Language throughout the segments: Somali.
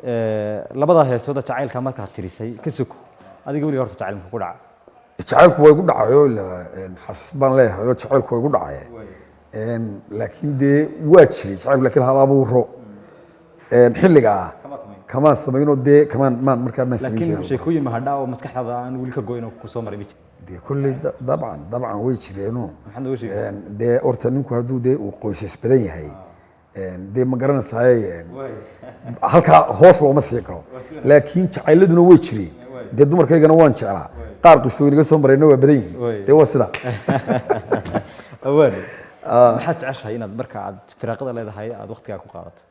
labada heesooda jacaylka markaad tirisay ka soko adiga weli horta jacaylka ku dhaca jacaylku way ku dhacayo xasas baan leeyahay oo jacaylku way ku dhacayeen laakiin dee waa jiray jacaylku laakiin hal abuuro xilliga kama samayno dee kamaan maan markaa ma samayn jiray laakiin sheekooyin ma hadhaa oo maskaxdaada aan weli ka go'in oo ku soo maray dee kulli dabcan way jireeno maxaad uga sheegay dee horta ninku hadduu dee uu qoysas badan yahay dee ma garanaysaay halkaa hoos looma sii karo laakiin jacayladuna way jireen dee dumarkaygana waan jeclaa qaar qisooyinaga soo marayna waa badan yihiin dee waa sidaa awaan maxaad jeceshahay inaad marka aad firaaqada leedahay aad waqtigaa ku qaadato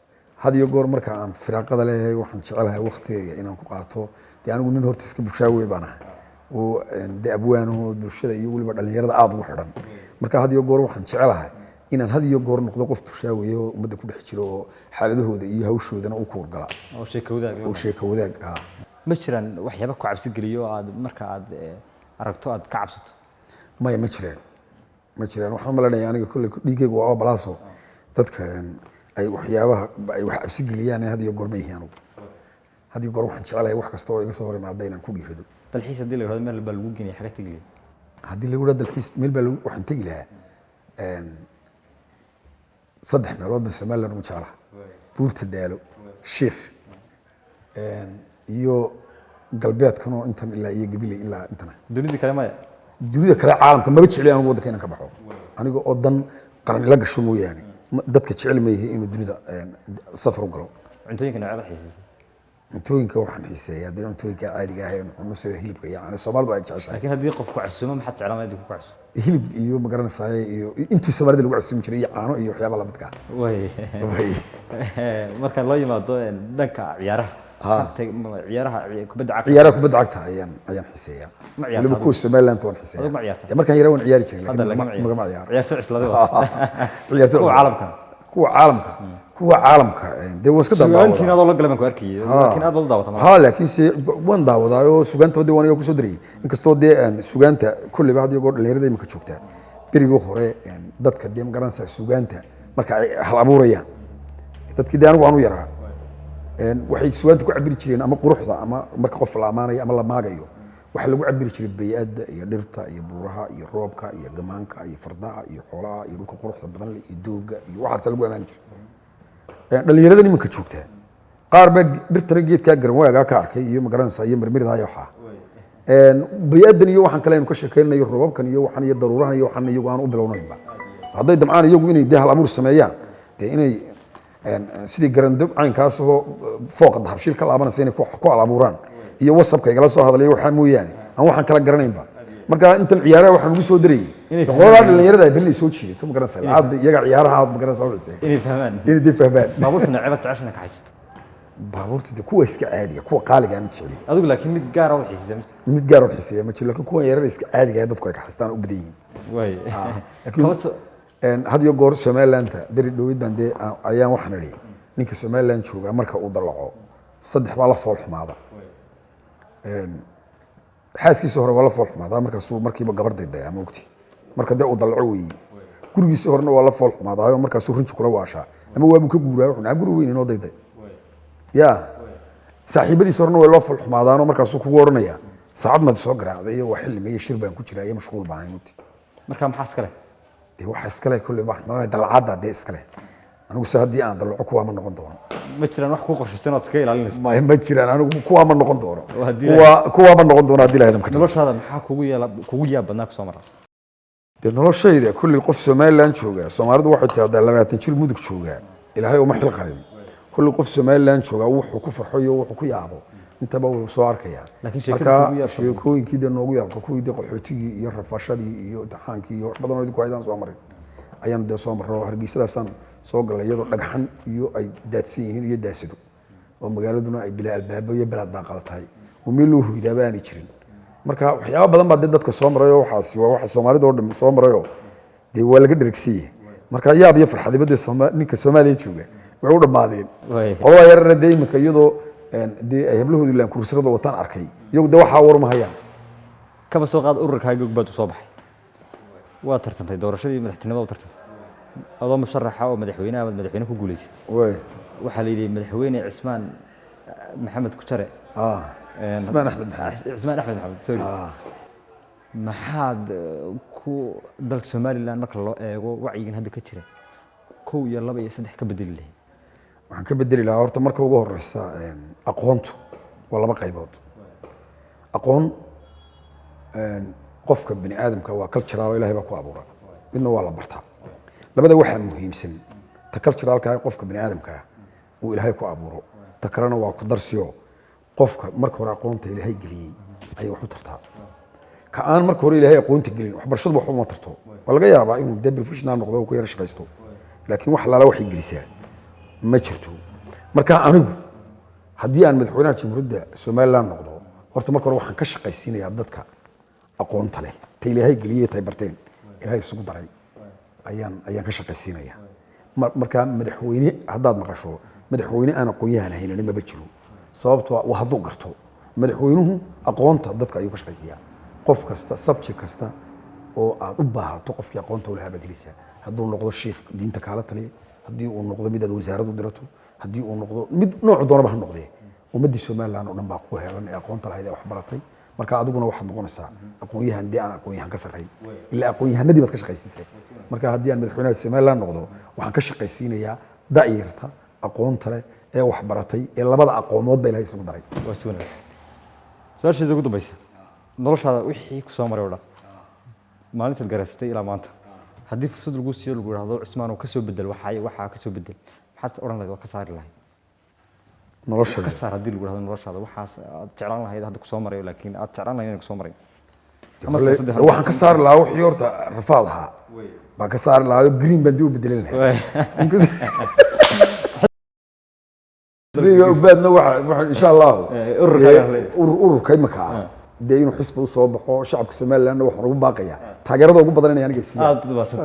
had iyo goor marka aan firaaqada leeyahay waxaan jecelahay waqtigayga inaan ku qaato dee anigu nin horta iska bulshaawe baan ahay oo dee abwaanaho bulshada iyo weliba dhallinyarada aada ugu xidhan marka had iyo goor waxaan jecelahay inaan had iyo goor noqdo qof bulshaawe oo ummadda ku dhex jiro oo xaaladahooda iyo hawshoodana u kuurgala oo sheeko wadaag ma jiraan waxyaaba ku cabsi geliyo aad marka aad aragto aad ka cabsato maya ma jiraan waxaan malanayaa aniga kolley dhiigaygu waa balaaso dadka ay waxyaabaha ay wax cabsi geliyaan had iyo goor ma yihiin anigu had iyo goor waxaan jecelahay wax kasta oo iga soo hor imaada inaan ku dhiirado dalxiis haddii la yidhahdo meel baa lagu geenaya xaga tegi haddii lagu yidhahdo dalxiis meel baa waxaan tegi lahaa 3 meelood baa Soomaaliland ugu jeclaha buurta daalo sheekh iyo galbeedkan oo intan ilaa iyo gabilay ilaa intana dunida kale maya dunida kale caalamka ma jecel anigu waddanka inaan ka baxo aniga oo dan qaran la gasho mooyaane dadka jecel ma yihiin inuu dunida safar u galo cuntooyinka noocyada xiiseeya cuntooyinka waxaan xiiseeyaa dee cuntooyinka caadiga ah ee cunno sida hilibka yani Soomaalidu ay jeceshahay laakiin haddii qof ku casuumo maxaad jeclaan inaad ku casuumo hilib iyo ma garanaysaa iyo intii Soomaalida lagu casuumi jiray iyo caano iyo waxyaabo la midka marka loo yimaado dhanka ciyaaraha kubadda cagta ayaan xiiseeyaa waliba kuwa Somaliland waan xiiseeyaa markaan yaraa waan ciyaari jiray laakiin magama ciyaaro ciyaarta ciyaarta kuwa caalamka dee waan iska daawadaa suugaantiina adoo la galan ku arkay laakiin aad wada daawata laakiin si waan daawadaa oo suugaanta wadda waan iga ku soo diriyay inkastoo dee suugaanta kulli baad iyo goor dhalinyarada imika joogtaa berigii hore dadka dee ma garanaysaa suugaanta marka ay hal abuurayaan dadkii dee anigu waan u yaraa waxay suugaanta ku cabiri jireen ama quruxda ama marka qof la amaanayo ama la maagayo waxa lagu cabiri jiray bay'adda iyo dhirta iyo buuraha iyo roobka iyo gamaanka iyo fardaha iyo xoolaha iyo dhulka quruxda badan leh iyo dooga iyo waxaas lagu amaan jiray dhalinyarada nimanka joogtaa qaar baa dhirtana geedkaa garan waagaa ka arkay iyo ma garanaysaa iyo marmirida iyo waxaa bay'addan iyo waxaan kale aynu ka sheekaynayo roobabkan iyo waxaan iyo daruurahan iyo waxaan iyagu aan u bilownaynba hadday damcaan iyagu inay dee hal abuur sameeyaan dee inay sidii garandab caynkaas oo fooqa dahabshiil ka laabanaysa inay ku hal abuuraan iyo wasabka igala soo hadlay waxaa mooyaane aan waxaan kala garanaynba marka intan ciyaaraha waxaan ugu soo dirayay qolada dhalinyarada ay bal soo jiidato ma garanaysaa aad iyaga ciyaaraha aad ma garanaysaa waxay inay fahmaan baabuurta nacibad jeceshana ka haysto baabuurta kuwa iska caadiga kuwa qaaliga ma jeceli adigu laakiin mid gaar ah xiisay mid gaar ah xiisay ma jeceli laakiin kuwa yarar iska caadiga ah dadku ay ka xistaan u badan yihiin laakiin had iyo goor Somaliland beri dhowid baan dee ayaan waxaan idhi ninka Somaliland jooga marka uu dalaco 3 baa la fool xumaada xaaskiisa hore waa la fool xumaadaa markaasuu markiiba gabardayda ama ogti marka dee uu dalaco weeye gurigiisa horena waa la fool xumaadaayo markaasuu runji kula waashaa ama waabu ka guuraa wuxuu guri weyn inoo dayday ya saaxiibadiisa horena waa loo fool xumaadaano markaasuu kugu odhanaya saacad mad soo garaacday iyo waa xilli meeyo shir baan ku jiraa iyo mashquul baan ogti marka maxaa iskale dee waxa iskale kulli wax dalacada dee iskale anigu se haddii aan dalaco kuwaa ma noqon doono ma jiraan wax ku qorshaysan ood iska ilaalinayso ma jiraan anigu kuwaa ma noqon doono kuwaa ma noqon doono haddii lahaydam ka noloshaada maxaa kugu yaab badnaa kusoo mara dee noloshayda kulli qof Somaliland jooga Soomaalidu waxay tahay 20 jir mudug jooga ilaahay uma xil qarin kulli qof Somaliland jooga wuxuu ku farxo iyo wuxuu ku yaabo intaba wuu soo arkaya marka sheekooyinkii dee noogu yaabka kuwii dee qaxootigii iyo rafashadii iyo imtixaankii iyo wax badan oo idinku aydaan soo marin ayaan dee soo marro hargeysadaasaan soo galay iyadoo dhagxan iyo ay daadsan yihiin iyo daasado oo magaaladuna ay bilaa albaabo iyo bilaa daaqal tahay oo meel loo hoydaaba aanay jirin marka waxyaabo badan baa dee dadka soo maray oo waxaas waa waxa Soomaalida oo dhan soo marayoo dee waa laga dhergsiiyay marka yaab iyo farxad ibada ninka Soomaaliya jooga way u dhamaadeen qolada yarna dee imika iyadoo dee ay hablahoodu laan kursirada wataan arkay iyagu dee waxaa warma hayaan kaba soo qaad ururkaaga gobad soo baxay waa tartantay doorashadii madaxtinimada u tartantay adoo musharaxa oo madaxweyne ku guuleysatay waxaa la yidhi madaxweyne Cismaan maxamed kujare cismaan axmed maxamed cismaan axmed maxamed sorry maxaad ku dalka somaliland marka loo eego wacyigan hadda ka jira 1 iyo 2 iyo 3 ka bedeli lahayd waxaan ka bedeli lahaa horta marka ugu horeysa aqoontu waa 2 qaybood aqoon qofka bini aadamka waa cultural ilaahay baa ku abuuray midna waa la bartaa labada waxa muhiimsan ta culturalka qofka bini aadamka uu ilaahay ku abuuro ta kalena waa ku darsiyo qofka marka hore aqoonta ilaahay geliyay ay wax u tartaa ka aan marka hore ilaahay aqoonta gelin waxbarashadu wax uma tarto waa laga yaabaa inuu dee professional noqdo oo ku yar shaqaysto laakiin wax laala waxay gelisaa ma jirto marka anigu haddii aan madaxweynaha jamhuuriyadda Soomaaliland noqdo horta marka hore waxaan ka shaqaysiinayaa dadka aqoonta leh ta ilaahay geliyay tay barteen ilaahay isugu daray ayaan ka shaqaysiinayaa marka madaxweyne haddaad maqasho madaxweyne aan aqoon-yahan ahayn ma jiro sababtoo waa hadduu garto madaxweynuhu aqoonta dadka ayuu ka shaqaysiiyaa qof kasta subject kasta oo aad u baahato qofkii aqoonta u lahaa badalisa hadduu noqdo sheekh diinta kaala taliya haddii uu noqdo mid aad wasaaraddu dirato haddii uu noqdo mid nooc doonaba ha noqdee ummaddii Soomaaliland oo dhan baa ku heelan ee aqoonta lahayd ee wax baratay marka adiguna waxaad noqonaysaa aqoon-yahan dee aan aqoon-yahan ka sarreyn ilaa aqoon-yahanadii baad ka shaqaysiisay marka haddii aan madaxweynaha Soomaaliland noqdo waxaan ka shaqaysiinayaa da'yarta aqoonta leh ee wax baratay ee labada aqoomood bay ilaahay isugu daray waa si wanaagsan su'aasheeda ugu dambaysa noloshaada wixii ku soo maray oo dhan maalintaad garaysatay ilaa maanta haddii fursad lagu siiyo lagu yiraahdo Cismaan oo ka soo bedel waxa ka soo bedel maxaad oran lahayd waa ka saari lahayd nolosha ka saar haddii lagu yiraahdo noloshaada waxaas aad jeclaan lahayd hadda ku soo maray laakiin aad jeclaan lahayd inay ku soo maray waxaan ka saari lahaa wixii horta rafaad ahaa baan ka saari lahaa green baan dib u bedelin lahaa riga ubadna waxa insha Allah ururka imaka dee inuu xisbi u soo baxo shacabka Soomaaliland waxa ugu baaqaya taageerada ugu badan inay aniga siiyaan